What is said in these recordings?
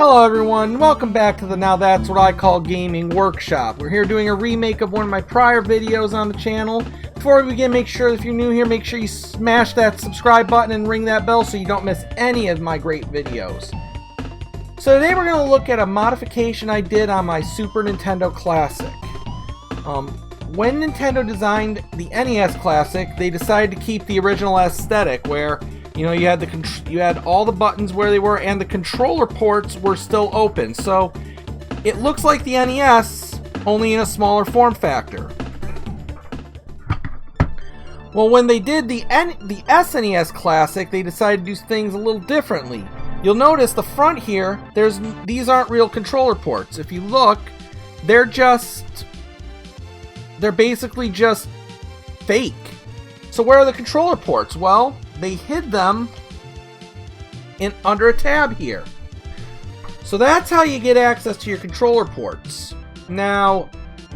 Hello everyone, welcome back to the Now That's What I Call Gaming Workshop. We're here doing a remake of one of my prior videos on the channel. Before we begin, make sure if you're new here, make sure you smash that subscribe button and ring that bell so you don't miss any of my great videos. So today we're going to look at a modification I did on my Super Nintendo Classic. When Nintendo designed the NES Classic, they decided to keep the original aesthetic where you had all the buttons where they were, and the controller ports were still open. So it looks like the NES, only in a smaller form factor. Well, when they did the SNES Classic, they decided to do things a little differently. You'll notice the front here, these aren't real controller ports. If you look, they're basically just fake. So where are the controller ports? Well, they hid them under a tab here. So that's how you get access to your controller ports. Now,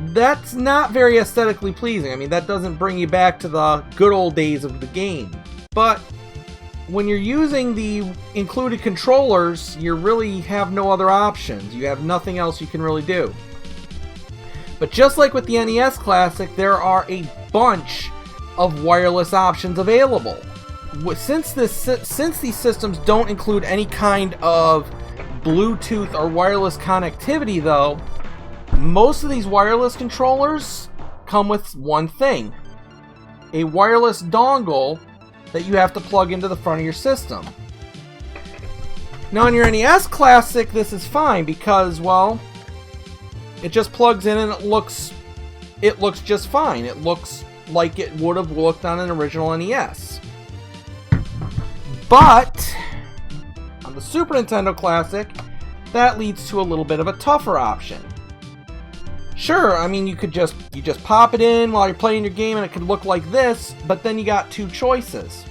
that's not very aesthetically pleasing. I mean, that doesn't bring you back to the good old days of the game. But when you're using the included controllers, you really have no other options. You have nothing else you can really do. But just like with the NES Classic, there are a bunch of wireless options available. Since these systems don't include any kind of Bluetooth or wireless connectivity though, most of these wireless controllers come with one thing: a wireless dongle that you have to plug into the front of your system. Now on your NES Classic, this is fine because, well, it just plugs in and it looks just fine. It looks like it would have looked on an original NES. But on the Super Nintendo Classic, that leads to a little bit of a tougher option. Sure, I mean, you just pop it in while you're playing your game and it could look like this, but then you got two choices.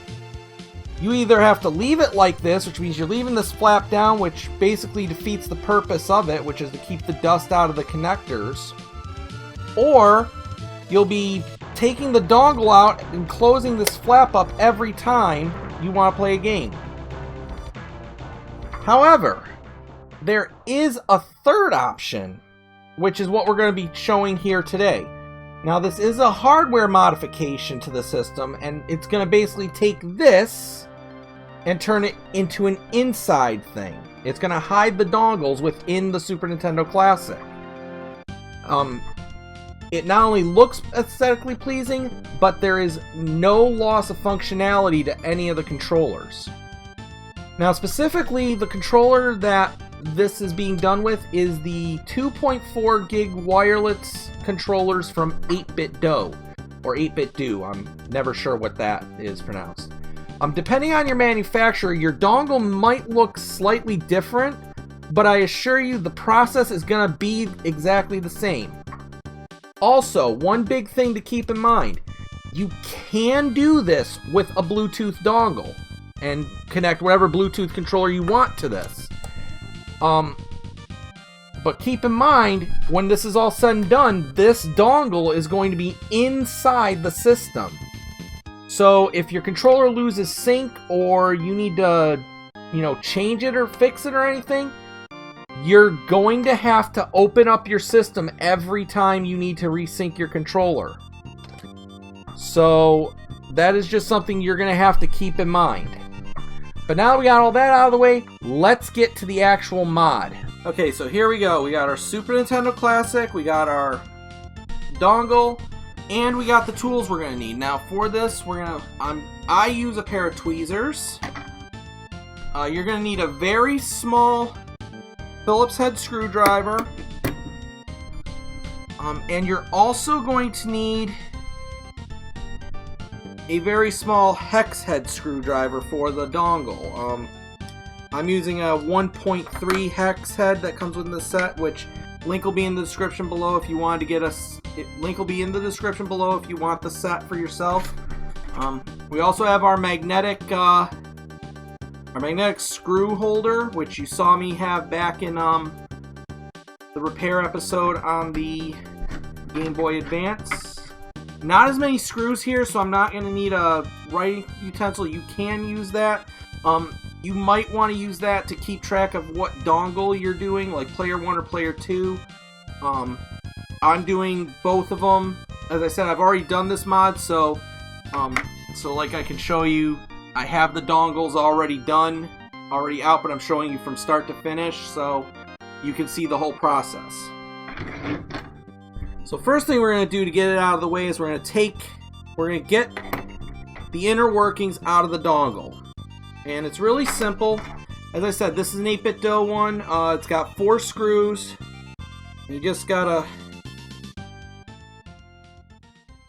You either have to leave it like this, which means you're leaving this flap down, which basically defeats the purpose of it, which is to keep the dust out of the connectors, or you'll be taking the dongle out and closing this flap up every time you want to play a game. However, there is a third option, which is what we're going to be showing here today. Now, this is a hardware modification to the system, and it's going to basically take this and turn it into an inside thing. It's going to hide the dongles within the Super Nintendo Classic. It not only looks aesthetically pleasing, but there is no loss of functionality to any of the controllers. Now, specifically, the controller that this is being done with is the 2.4 gig wireless controllers from 8-Bit Do, or 8-Bit Do. I'm never sure what that is pronounced. Depending on your manufacturer, your dongle might look slightly different, but I assure you the process is going to be exactly the same. Also, one big thing to keep in mind, you can do this with a Bluetooth dongle and connect whatever Bluetooth controller you want to this. But keep in mind, when this is all said and done, this dongle is going to be inside the system. So if your controller loses sync or you need to, change it or fix it or anything, you're going to have to open up your system every time you need to resync your controller. So that is just something you're going to have to keep in mind. But now that we got all that out of the way, let's get to the actual mod. Okay, so here we go. We got our Super Nintendo Classic, we got our dongle, and we got the tools we're going to need. Now for this, I use a pair of tweezers. You're going to need a very small Phillips head screwdriver, and you're also going to need a very small hex head screwdriver for the dongle. I'm using a 1.3 hex head that comes with the set, which link will be in the description below if you wanted to get link will be in the description below if you want the set for yourself. We also have our magnetic screw holder, which you saw me have back in the repair episode on the Game Boy Advance. Not as many screws here, so I'm not going to need a writing utensil. You can use that. You might want to use that to keep track of what dongle you're doing, like player 1 or player 2. I'm doing both of them. As I said, I've already done this mod, so like I can show you, I have the dongles already done, already out, but I'm showing you from start to finish, so you can see the whole process. So first thing we're going to do to get it out of the way is we're going to get the inner workings out of the dongle. And it's really simple. As I said, this is an 8-bit dough one. It's got 4 screws. You just gotta...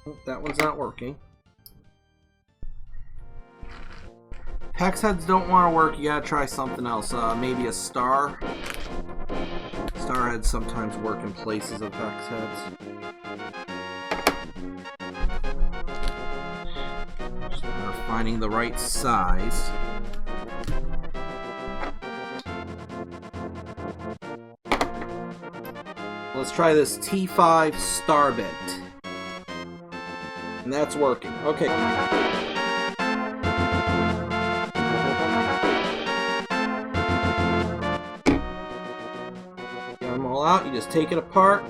Oh, that one's not working. Hex heads don't want to work. You gotta try something else. Maybe a star. Star heads sometimes work in places of hex heads. Just a matter of finding the right size. Let's try this T5 star bit. And that's working. Okay. Get them all out. You just take it apart.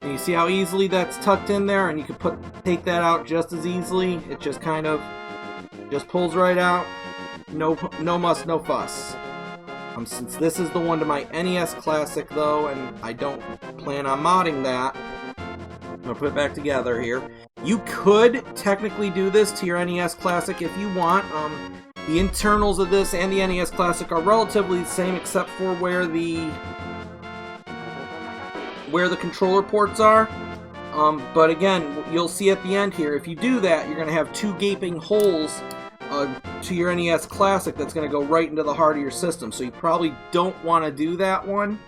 And you see how easily that's tucked in there? And you can take that out just as easily. It just kind of just pulls right out. No muss, no fuss. Since this is the one to my NES Classic, though, and I don't plan on modding that, I'm going to put it back together here. You could technically do this to your NES Classic if you want. The internals of this and the NES Classic are relatively the same, except for where the controller ports are. But again, you'll see at the end here, if you do that, you're going to have 2 gaping holes to your NES Classic that's going to go right into the heart of your system. So you probably don't want to do that one.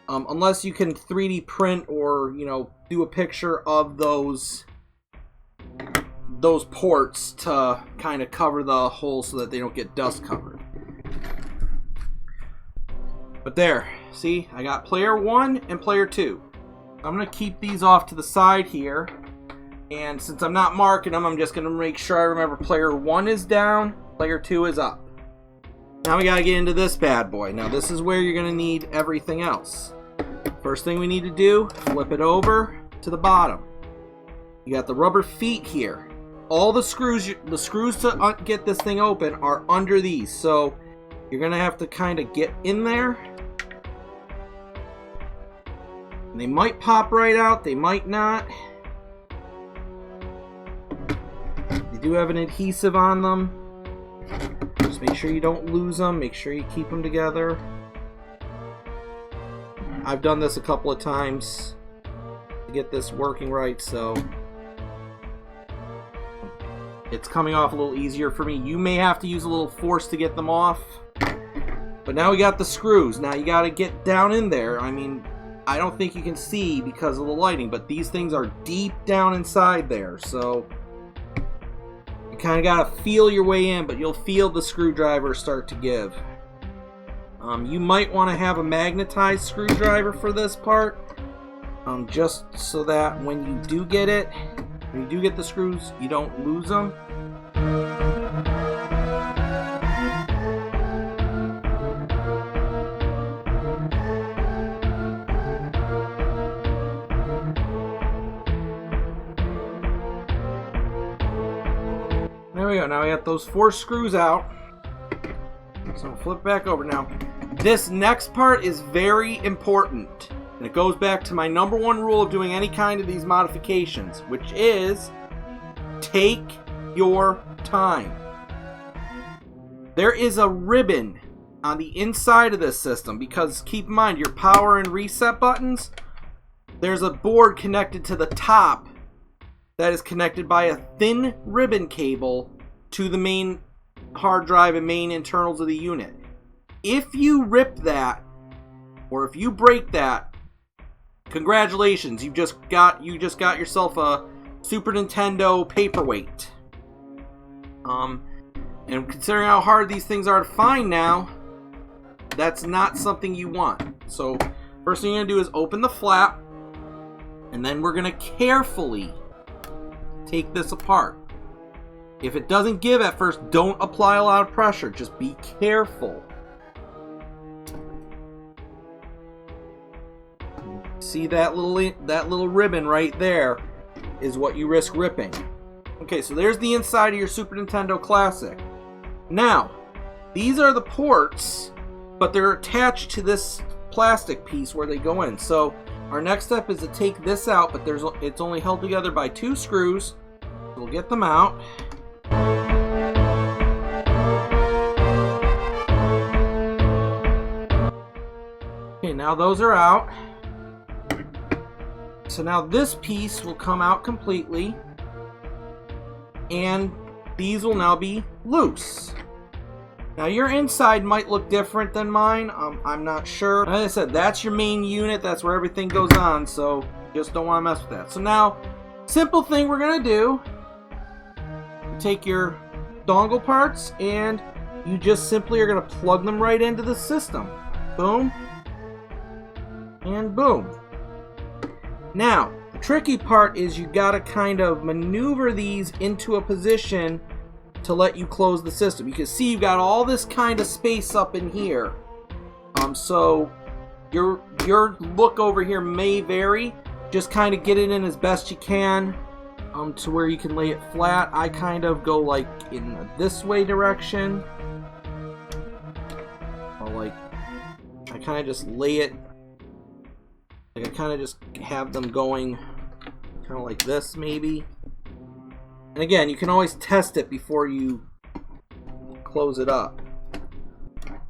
Unless you can 3D print or, you know, do a picture of those ports to kind of cover the holes so that they don't get dust covered. But there, see, I got player 1 and player 2. I'm going to keep these off to the side here. And since I'm not marking them, I'm just going to make sure I remember player 1 is down, player 2 is up. Now we got to get into this bad boy. Now this is where you're going to need everything else. First thing we need to do, flip it over to the bottom. You got the rubber feet here. All the screws to get this thing open are under these. So you're going to have to kind of get in there. And they might pop right out, they might not. Do have an adhesive on them. Just make sure you don't lose them. Make sure you keep them together. I've done this a couple of times to get this working right, so it's coming off a little easier for me. You may have to use a little force to get them off. But now we got the screws. Now you got to get down in there. I mean, I don't think you can see because of the lighting, but these things are deep down inside there, so you kind of got to feel your way in, but you'll feel the screwdriver start to give. You might want to have a magnetized screwdriver for this part, just so that when you do get it, when you do get the screws, you don't lose them. There we go. Now we got those 4 screws out. So flip back over. Now, this next part is very important. And it goes back to my #1 rule of doing any kind of these modifications, which is take your time. There is a ribbon on the inside of this system because keep in mind, your power and reset buttons, there's a board connected to the top that is connected by a thin ribbon cable to the main hard drive and main internals of the unit. If you rip that, or if you break that, congratulations, you just got yourself a Super Nintendo paperweight. And considering how hard these things are to find now, that's not something you want. So first thing you're going to do is open the flap, and then we're going to carefully take this apart. If it doesn't give at first, don't apply a lot of pressure. Just be careful. See that little ribbon right there is what you risk ripping. Okay, so there's the inside of your Super Nintendo Classic. Now, these are the ports, but they're attached to this plastic piece where they go in. So our next step is to take this out, but it's only held together by 2 screws. We'll get them out. Okay, now those are out. So now this piece will come out completely, and these will now be loose. Now your inside might look different than mine. I'm not sure. As I said, that's your main unit. That's where everything goes on, so just don't want to mess with that. So now, simple thing we're going to do, take your dongle parts and you just simply are going to plug them right into the system. Boom. And boom. Now, the tricky part is you got to kind of maneuver these into a position to let you close the system. You can see you've got all this kind of space up in here. So your look over here may vary. Just kind of get it in as best you can to where you can lay it flat. I kind of go like in this way direction. Or like I kind of just lay it. Like I kind of just have them going kind of like this maybe. And again, you can always test it before you close it up.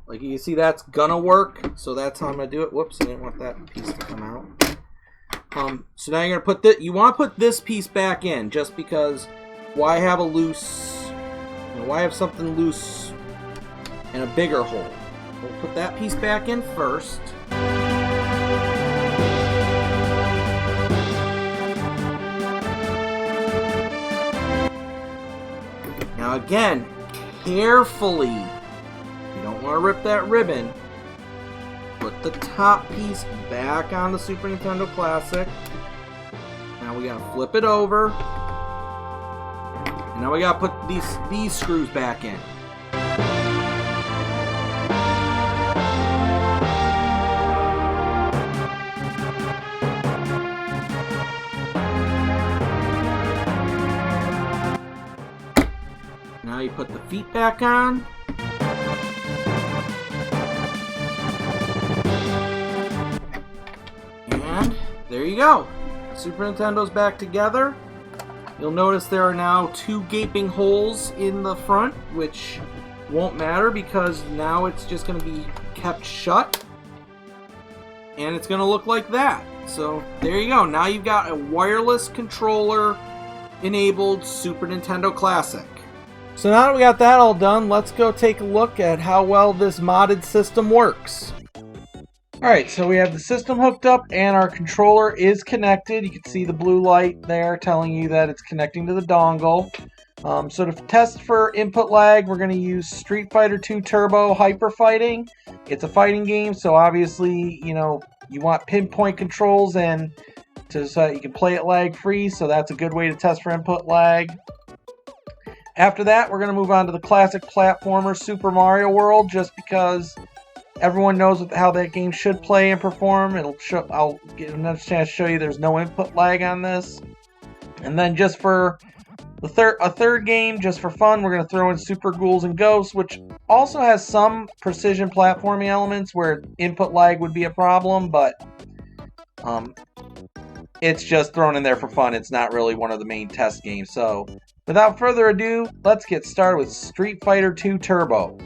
Like you can see that's gonna work, so that's how I'm gonna do it. Whoops, I didn't want that piece to come out. So now you're gonna put this, you want to put this piece back in, just because why have a loose, why have something loose in a bigger hole? We'll put that piece back in first. Now again, carefully, you don't want to rip that ribbon. Put the top piece back on the Super Nintendo Classic. Now we gotta flip it over. And now we gotta put these screws back in. Now you put the feet back on. And there you go. Super Nintendo's back together. You'll notice there are now 2 gaping holes in the front, which won't matter because now it's just going to be kept shut. And it's going to look like that. So there you go. Now you've got a wireless controller enabled Super Nintendo Classic. So now that we got that all done, let's go take a look at how well this modded system works. Alright, so we have the system hooked up and our controller is connected. You can see the blue light there telling you that it's connecting to the dongle. So to test for input lag, we're going to use Street Fighter 2 Turbo Hyper Fighting. It's a fighting game, so obviously, you want pinpoint controls and so you can play it lag free, so that's a good way to test for input lag. After that, we're going to move on to the classic platformer Super Mario World, just because everyone knows how that game should play and perform. I'll get another chance to show you there's no input lag on this. And then just for a third game, just for fun, we're going to throw in Super Ghouls and Ghosts, which also has some precision platforming elements where input lag would be a problem, but it's just thrown in there for fun. It's not really one of the main test games. So without further ado, let's get started with Street Fighter 2 Turbo.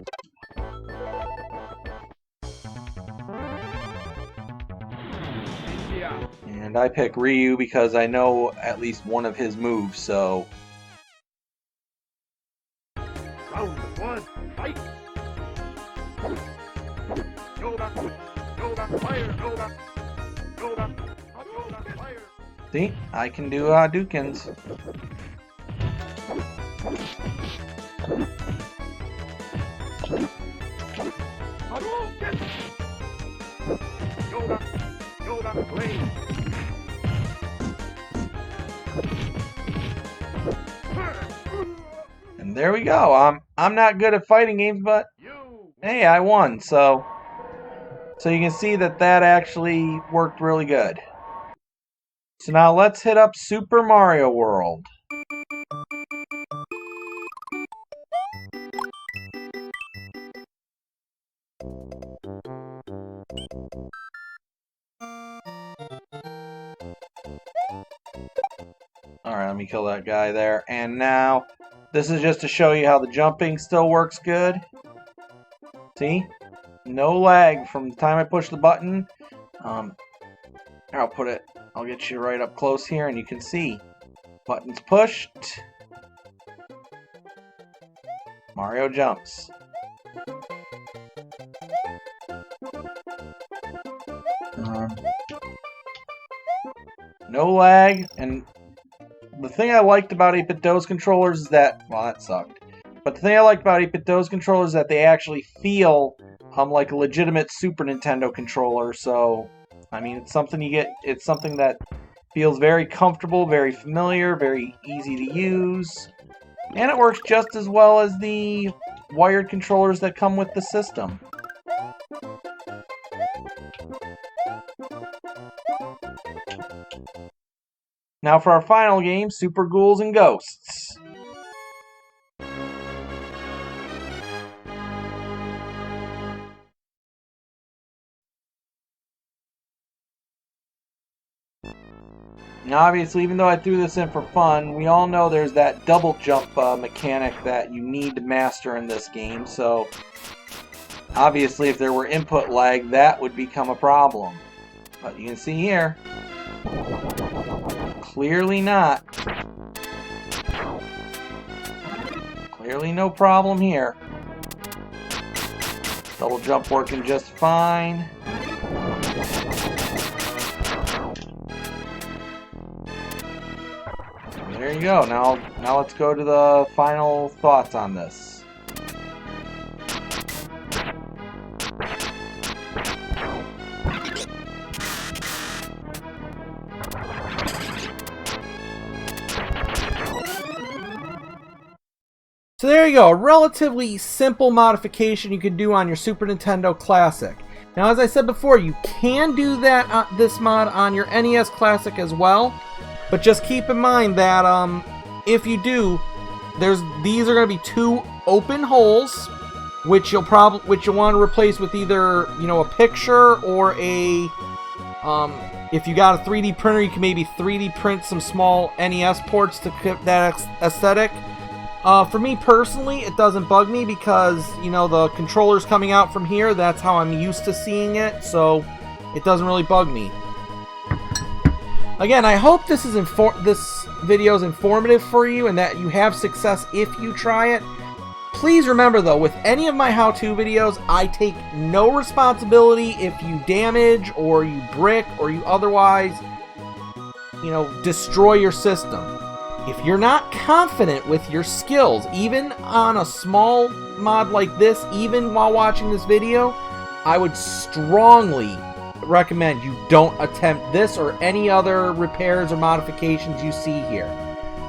And I pick Ryu because I know at least one of his moves, so... Round 1, fight! Go back, fire, go back, fire! See? I can do Hadoukens. Go back, blade! there we go. I'm not good at fighting games, but You. hey, I won. So you can see that actually worked really good. So now let's hit up Super Mario World. Alright, let me kill that guy there. And now, this is just to show you how the jumping still works good. See? No lag from the time I push the button. I'll get you right up close here and you can see. Button's pushed. Mario jumps. No lag, and the thing I liked about 8-bit DOS controllers is that, well, that sucked. But the thing I liked about 8-bit DOS controllers is that they actually feel like a legitimate Super Nintendo controller. So, I mean, it's something that feels very comfortable, very familiar, very easy to use. And it works just as well as the wired controllers that come with the system. Now for our final game, Super Ghouls and Ghosts. Now obviously, even though I threw this in for fun, we all know there's that double jump mechanic that you need to master in this game, so obviously if there were input lag, that would become a problem. But you can see here, clearly not. Clearly no problem here. Double jump working just fine. There you go. Now let's go to the final thoughts on this. So there you go, a relatively simple modification you can do on your Super Nintendo Classic. Now, as I said before, you can do that this mod on your NES Classic as well, but just keep in mind that if you do, these are going to be two open holes, which you'll want to replace with either a picture or a if you got a 3D printer, you can maybe 3D print some small NES ports to keep that aesthetic. For me personally, it doesn't bug me because, the controller's coming out from here. That's how I'm used to seeing it, so it doesn't really bug me. Again, I hope this video is informative for you and that you have success if you try it. Please remember, though, with any of my how-to videos, I take no responsibility if you damage or you brick or you otherwise, destroy your system. If you're not confident with your skills, even on a small mod like this, even while watching this video, I would strongly recommend you don't attempt this or any other repairs or modifications you see here.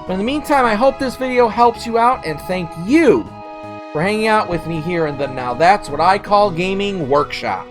But in the meantime, I hope this video helps you out, and thank you for hanging out with me here in the Now That's What I Call Gaming Workshop.